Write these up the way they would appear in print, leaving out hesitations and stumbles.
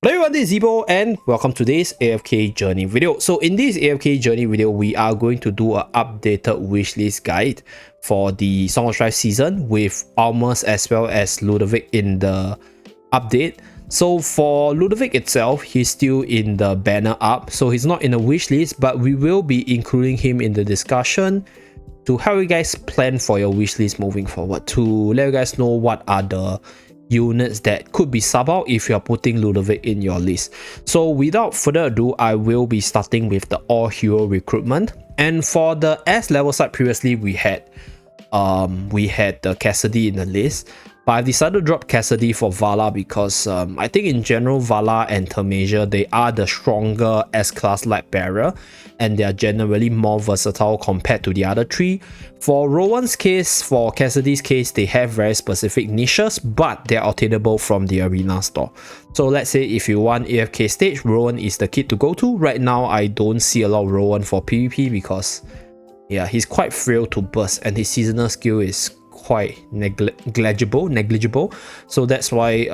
Hello everyone, this is Zeeebo and welcome to today's AFK journey video. So in this AFK journey video, we are going to do an updated wishlist guide for the Song of Strife season with Ulmus as well as Ludovic in the update. So for Ludovic itself, he's still in the banner up, so he's not in the wishlist, but we will be including him in the discussion to help you guys plan for your wishlist moving forward, to let you guys know what are the units that could be sub out if you're putting Ludovic in your list. So without further ado, I will be starting with the all hero recruitment. And for the S level side, previously we had the Cassidy in the list, but I decided to drop Cassidy for Vala because I think in general Vala and Thermasia, they are the stronger S-class light bearer and they are generally more versatile compared to the other three. For Rowan's case, for Cassidy's case, they have very specific niches, but they're obtainable from the arena store. So let's say if you want AFK stage, Rowan is the kit to go to. Right now, I don't see a lot of Rowan for PvP because yeah, he's quite frail to burst and his seasonal skill is quite negligible. So that's why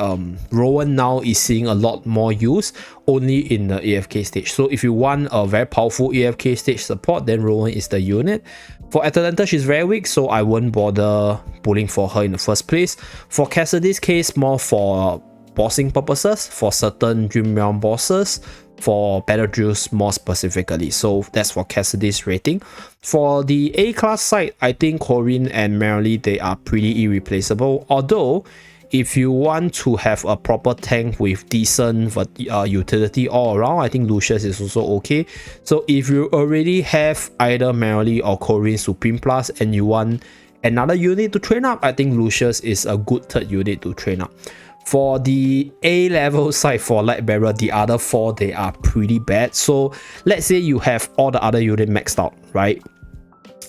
Rowan now is seeing a lot more use only in the AFK stage. So if you want a very powerful AFK stage support, then Rowan is the unit. For Atalanta, she's very weak, so I won't bother pulling for her in the first place. For Cassidy's case, more for bossing purposes, for certain Dream Realm bosses, for battle drills more specifically. So that's for Cassidy's rating. For the A class side, I think Corinne and Merrily, they are pretty irreplaceable. Although if you want to have a proper tank with decent utility all around, I think Lucius is also okay. So if you already have either Merrily or Corinne Supreme Plus and you want another unit to train up, I think Lucius is a good third unit to train up. For the A level side for light bearer, the other four, they are pretty bad. So let's say you have all the other units maxed out, right?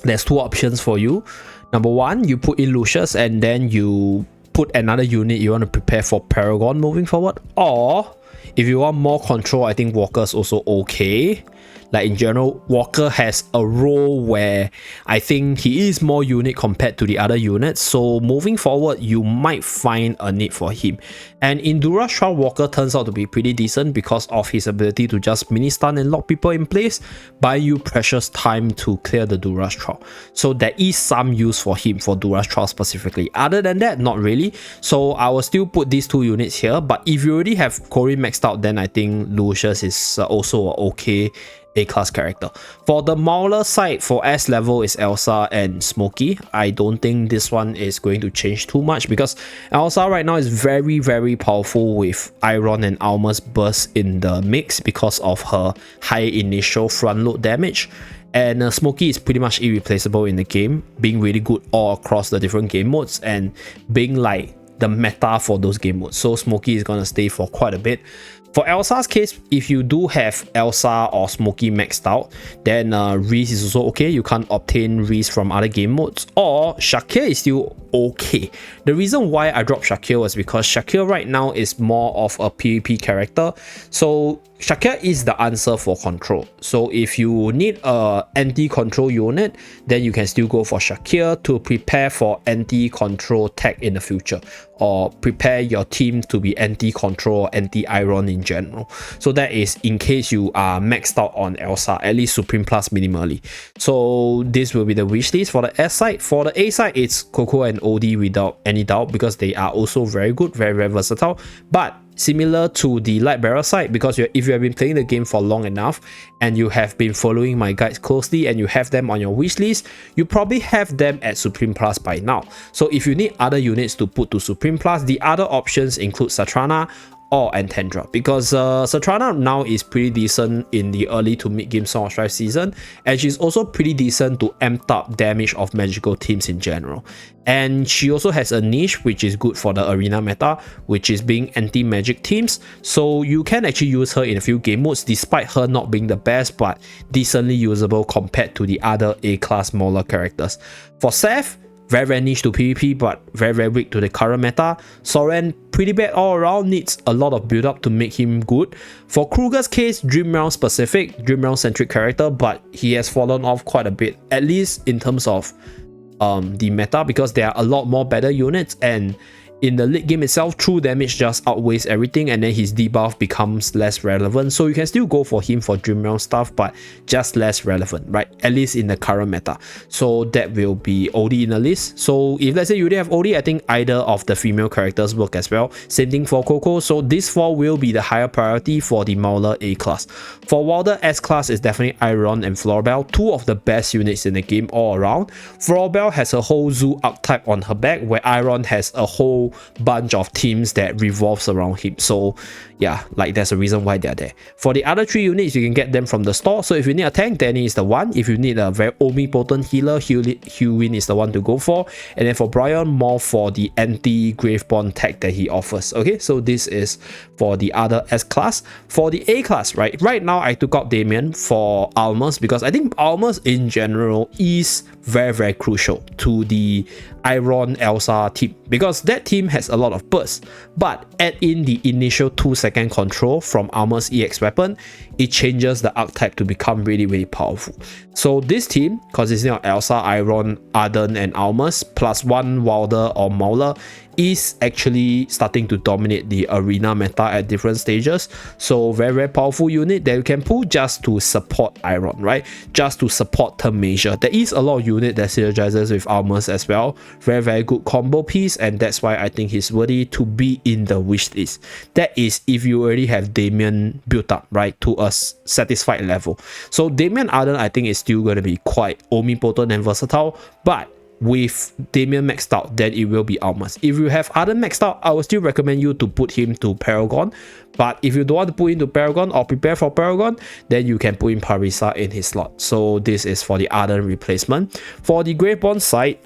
There's two options for you. Number one, you put in Lucius and then you put another unit you want to prepare for Paragon moving forward. Or if you want more control, I think Walker's also okay. Like in general, Walker has a role where I think he is more unique compared to the other units. So moving forward, you might find a need for him. And in Dura's trial, Walker turns out to be pretty decent because of his ability to just mini stun and lock people in place, buy you precious time to clear the Dura's trial. So there is some use for him for Dura's trial specifically. Other than that, not really. So I will still put these two units here. But if you already have Corinne maxed out, then I think Lucius is also okay A-class character. For the Mauler side, for S level is Elsa and Smokey. I don't think this one is going to change too much because Elsa right now is very powerful with Iron and Alma's burst in the mix because of her high initial front load damage. And Smokey is pretty much irreplaceable in the game, being really good all across the different game modes and being like the meta for those game modes. So Smokey is gonna stay for quite a bit. For Elsa's case, if you do have Elsa or Smokey maxed out, then Reese is also okay. You can't obtain Reese from other game modes. Or Shakir is still okay. The reason why I dropped Shakir was because Shakir right now is more of a PvP character. So Shakir is the answer for control. So if you need a anti-control unit, then you can still go for Shakir to prepare for anti-control tech in the future, or prepare your team to be anti-control, anti-iron in general. So that is in case you are maxed out on Elsa, at least Supreme Plus minimally. So this will be the wish list for the S side. For the A side, it's Coco and OD without any doubt because they are also very good, very versatile. But similar to the light bearer side, because if you have been playing the game for long enough and you have been following my guides closely and you have them on your wish list, you probably have them at Supreme Plus by now. So if you need other units to put to Supreme Plus, the other options include Satrana or Antandra, because Satrana now is pretty decent in the early to mid game Song of Strife season, and she's also pretty decent to amped up damage of magical teams in general. And she also has a niche which is good for the arena meta, which is being anti-magic teams. So you can actually use her in a few game modes despite her not being the best, but decently usable compared to the other A-class Mauler characters. For Seth, very niche to PvP, but very weak to the current meta. Soren, pretty bad all around, needs a lot of build up to make him good. For Kruger's case, Dream Realm specific, Dream Realm centric character, but he has fallen off quite a bit, at least in terms of the meta, because there are a lot more better units, and in the late game itself, true damage just outweighs everything, and then his debuff becomes less relevant. So you can still go for him for Dream Realm stuff, but just less relevant, right? At least in the current meta. So that will be Odie in the list. So if let's say you already have Odie, I think either of the female characters work as well. Same thing for Coco. So this 4 will be the higher priority for the Mauler A class. For Wilder S class is definitely Iron and Florbell, 2 of the best units in the game all around. Florbell has a whole zoo archetype on her back, where Iron has a whole bunch of teams that revolves around him. So yeah, like there's a reason why they're there. For the other 3 units, you can get them from the store. So if you need a tank, Danny is the one. If you need a very omnipotent healer, Hewin is the one to go for. And then for Brian, more for the anti-Graveborn tech that he offers. Okay, so this is for the other S class. For the A class, right now I took out Damien for Ulmus because I think Ulmus in general is very crucial to the Iron Elsa team, because that team has a lot of bursts, but add in the initial 2-second control from Ulmus EX weapon, it changes the archetype to become really powerful. So this team, consisting of Elsa, Iron, Arden and Ulmus, plus 1 Wilder or Mauler, is actually starting to dominate the arena meta at different stages. So very powerful unit that you can pull just to support Iron, right? Just to support term measure. There is a lot of unit that synergizes with Ulmus as well. Very good combo piece, and that's why I think he's worthy to be in the wish list. That is if you already have Damien built up, right, to a satisfied level. So Damien Arden I think is still going to be quite omnipotent and versatile, but with Damien maxed out, then it will be Ulmus. If you have Arden maxed out, I would still recommend you to put him to Paragon. But if you don't want to put him to Paragon or prepare for Paragon, then you can put in Parisa in his slot. So this is for the Arden replacement. For the Graveborn side,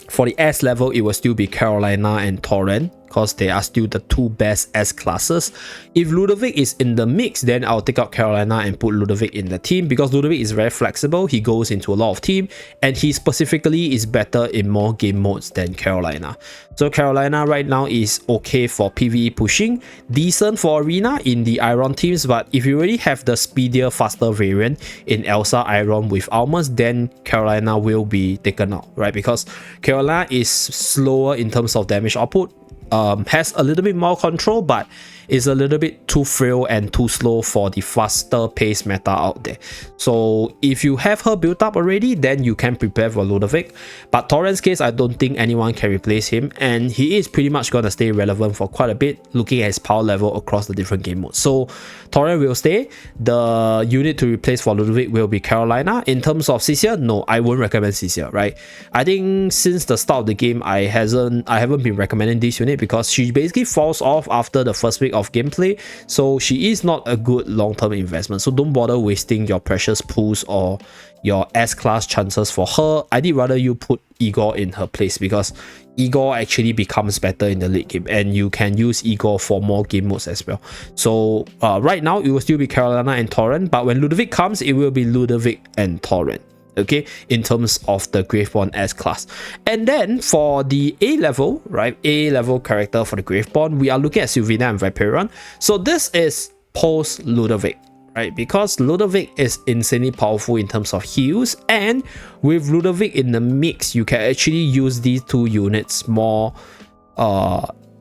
for the S level, it will still be Carolina and Torrent, because they are still the 2 best S classes. If Ludovic is in the mix, then I'll take out Carolina and put Ludovic in the team, because Ludovic is very flexible. He goes into a lot of team, and he specifically is better in more game modes than Carolina. So Carolina right now is okay for PvE pushing, decent for arena in the Iron teams, but if you already have the speedier, faster variant in Elsa Iron with Ulmus, then Carolina will be taken out, right? Because Carolina is slower in terms of damage output, has a little bit more control, but is a little bit too frail and too slow for the faster pace meta out there. So if you have her built up already, then you can prepare for Ludovic. But Torrent's case, I don't think anyone can replace him, and he is pretty much going to stay relevant for quite a bit, looking at his power level across the different game modes. So Torrent will stay. The unit to replace for Ludovic will be Carolina. In terms of Cisia, no, I won't recommend Cisia, right? I think since the start of the game, I haven't been recommending this unit because she basically falls off after the first week of gameplay, so she is not a good long-term investment. So don't bother wasting your precious pools or your S-class chances for her. I'd rather you put Igor in her place, because Igor actually becomes better in the late game, and you can use Igor for more game modes as well. So right now it will still be Carolina and Torrent, but when Ludovic comes, it will be Ludovic and Torrent, okay, in terms of the Graveborn S class. And then for the A level, right, A level character for the Graveborn, we are looking at Sylvina and Viperion. So this is post Ludovic, right, because Ludovic is insanely powerful in terms of heals, and with Ludovic in the mix, you can actually use these 2 units more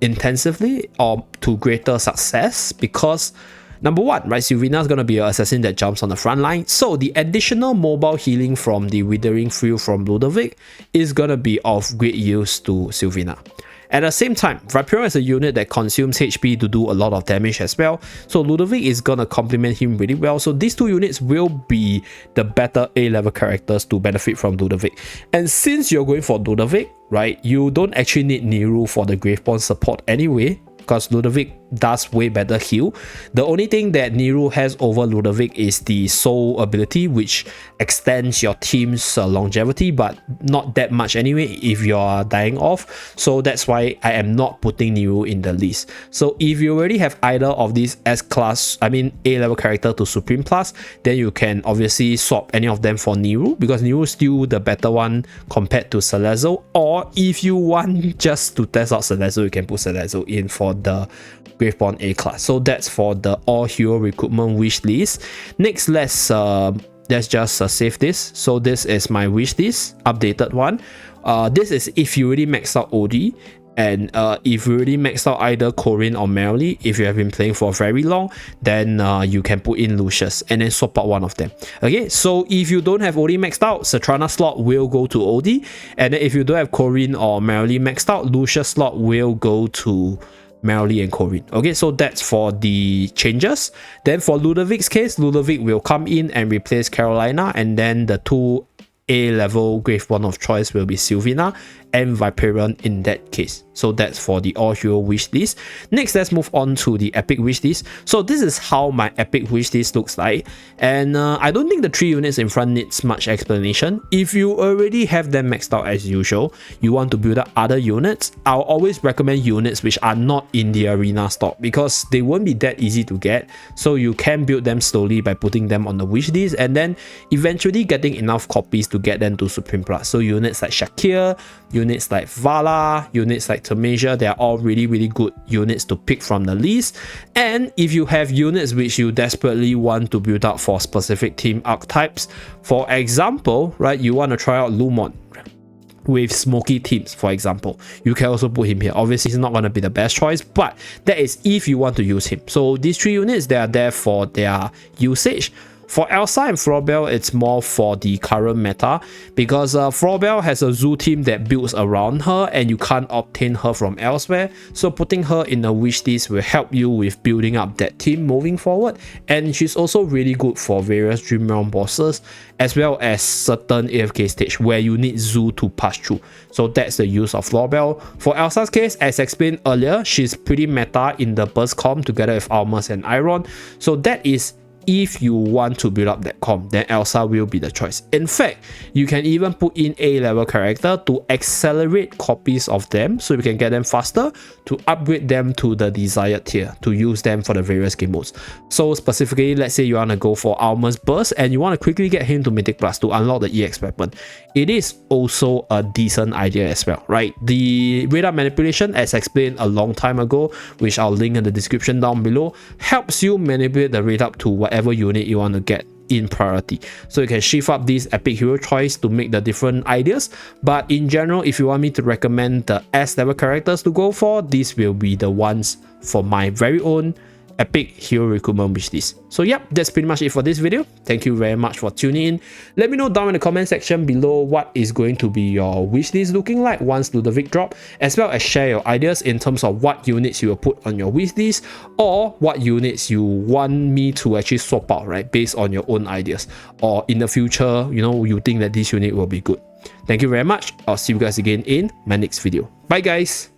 intensively or to greater success, because number 1, right, Sylvina is going to be an assassin that jumps on the front line. So the additional mobile healing from the Withering Frill from Ludovic is going to be of great use to Sylvina. At the same time, Viperion is a unit that consumes HP to do a lot of damage as well. So Ludovic is going to complement him really well. So these 2 units will be the better A-level characters to benefit from Ludovic. And since you're going for Ludovic, right, you don't actually need Niru for the Graveborn support anyway, because Ludovic does way better heal. The only thing that Niru has over Ludovic is the soul ability, which extends your team's longevity, but not that much anyway if you're dying off. So that's why I am not putting Niru in the list. So if you already have either of these S-class, I mean A-level character to Supreme Plus, then you can obviously swap any of them for Niru, because Niru is still the better one compared to Celezo. Or if you want just to test out Celezo, you can put Celezo in for the Graveborn A class. So that's for the all hero recruitment wish list. Next, let's just save this. So this is my wish list, updated one. This is if you already maxed out OD And if you already maxed out either Corin or Merrily, if you have been playing for very long, then you can put in Lucius and then swap out one of them. Okay, so if you don't have OD maxed out, Satrana slot will go to OD, and then if you don't have Corin or Merrily maxed out, Lucius slot will go to Merrily and Corin. Okay, so that's for the changes. Then for Ludovic's case, Ludovic will come in and replace Carolina, and then the two A-level Grave One of choice will be Sylvina and Viperion in that case. So that's for the all hero wish list. Next, let's move on to the epic wish list. So this is how my epic wish list looks like, and I don't think the 3 units in front needs much explanation. If you already have them maxed out as usual, you want to build up other units, I'll always recommend units which are not in the arena stock because they won't be that easy to get. So you can build them slowly by putting them on the wish list and then eventually getting enough copies to get them to Supreme Plus. So units like Shakir, units like Vala, units like Tamasia, they are all really good units to pick from the list. And if you have units which you desperately want to build up for specific team archetypes, for example, right, you want to try out Lumon with smoky teams, for example, you can also put him here. Obviously he's not going to be the best choice, but that is if you want to use him. So these 3 units, they are there for their usage. For Elsa and Floorbell, it's more for the current meta because Floorbell has a zoo team that builds around her and you can't obtain her from elsewhere. So putting her in the wish list will help you with building up that team moving forward. And she's also really good for various Dream Realm bosses as well as certain AFK stage where you need zoo to pass through. So that's the use of Floorbell. For Elsa's case, as explained earlier, she's pretty meta in the burst comp together with Ulmus and Iron. So that is if you want to build up that comp, then Elsa will be the choice. In fact, you can even put in A-level character to accelerate copies of them so you can get them faster to upgrade them to the desired tier to use them for the various game modes. So specifically, let's say you want to go for Alma's Burst and you want to quickly get him to Mythic Plus to unlock the EX weapon. It is also a decent idea as well, right? The radar manipulation, as explained a long time ago, which I'll link in the description down below, helps you manipulate the rate up to whatever unit you want to get in priority. So you can shift up these epic hero choice to make the different ideas. But in general, if you want me to recommend the S level characters to go for, these will be the ones for my very own epic hero recruitment wishlist. So yep, that's pretty much it for this video. Thank you very much for tuning in. Let me know down in the comment section below what is going to be your wishlist looking like once Ludovic drop, as well as share your ideas in terms of what units you will put on your wishlist or what units you want me to actually swap out, right, based on your own ideas, or in the future, you know, you think that this unit will be good. Thank you very much. I'll see you guys again in my next video. Bye guys.